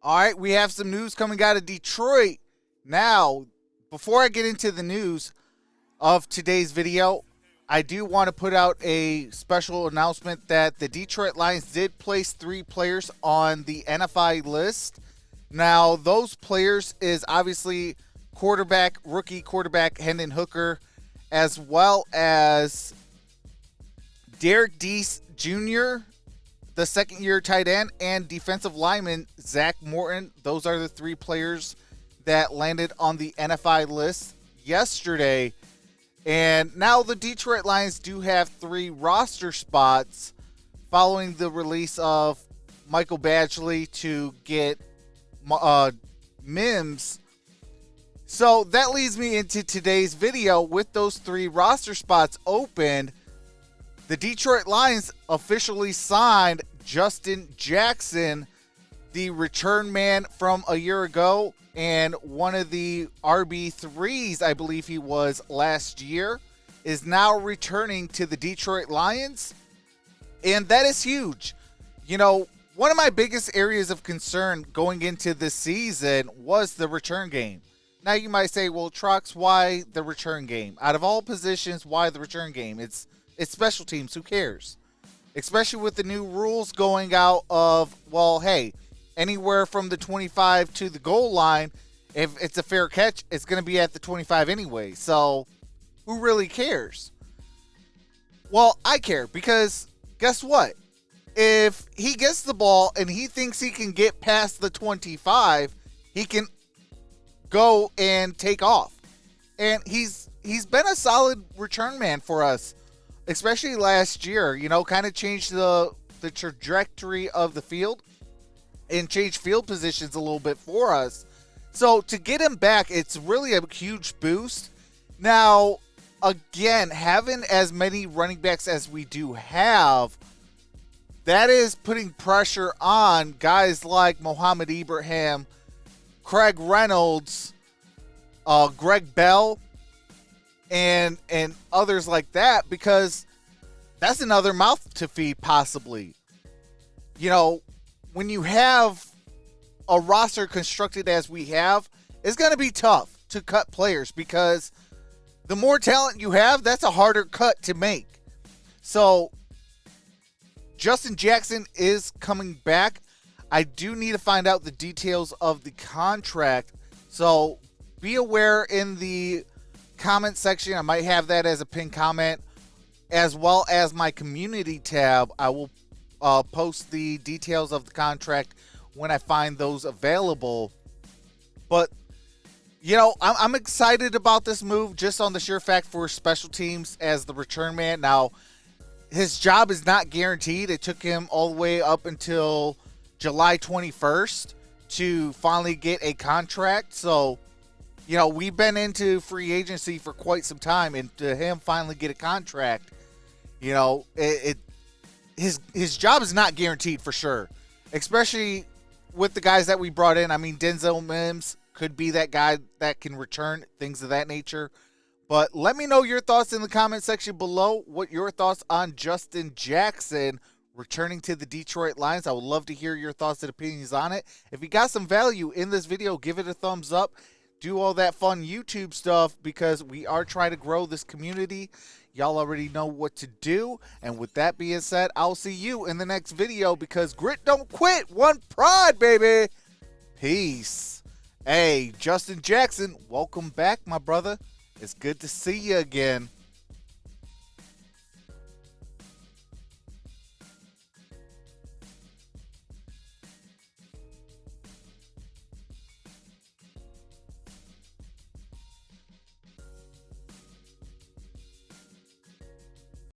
All right, we have some news coming out of Detroit. Now, before I get into the news of today's video, I do want to put out a special announcement that the Detroit Lions did place 3 players on the NFI list. Now, those players is obviously rookie quarterback Hendon Hooker, as well as Derek Deese Jr., the second-year tight end, and defensive lineman Zach Morton. Those are the 3 players that landed on the NFI list yesterday. And now the Detroit Lions do have 3 roster spots following the release of Michael Badgley to get Mims. So that leads me into today's video. With those 3 roster spots opened, the Detroit Lions officially signed Justin Jackson, the return man from a year ago and one of the RB3s, I believe he was last year, is now returning to the Detroit Lions. And that is huge. You know, one of my biggest areas of concern going into this season was the return game. Now you might say, well, Trox, why the return game? Out of all positions, why the return game? It's special teams. Who cares? Especially with the new rules going out of, well, hey, anywhere from the 25 to the goal line, if it's a fair catch, it's going to be at the 25 anyway. So who really cares? Well, I care, because guess what? If he gets the ball and he thinks he can get past the 25, he can go and take off. And he's been a solid return man for us, especially last year. You know, kind of changed the trajectory of the field and changed field positions a little bit for us. So to get him back, it's really a huge boost. Now, again, having as many running backs as we do have, that is putting pressure on guys like Mohamed Ibrahim, Craig Reynolds, Greg Bell, and others like that, because that's another mouth to feed possibly. You know, when you have a roster constructed as we have, it's going to be tough to cut players, because the more talent you have, that's a harder cut to make. So Justin Jackson is coming back. I do need to find out the details of the contract, so be aware in the comment section. I might have that as a pinned comment, as well as my community tab. I will post the details of the contract when I find those available. But, you know, I'm excited about this move just on the sheer fact for special teams as the return man. Now, his job is not guaranteed. It took him all the way up until July 21st to finally get a contract. So, you know, we've been into free agency for quite some time, and to him finally get a contract, you know, his job is not guaranteed for sure, especially with the guys that we brought in. I mean, Denzel Mims could be that guy that can return, things of that nature. But let me know your thoughts in the comment section below. What your thoughts on Justin Jackson returning to the Detroit Lions? I would love to hear your thoughts and opinions on it. If you got some value in this video, give it a thumbs up. Do all that fun YouTube stuff, because we are trying to grow this community. Y'all already know what to do. And with that being said, I'll see you in the next video, because grit don't quit. One pride, baby. Peace. Hey, Justin Jackson, welcome back, my brother. It's good to see you again.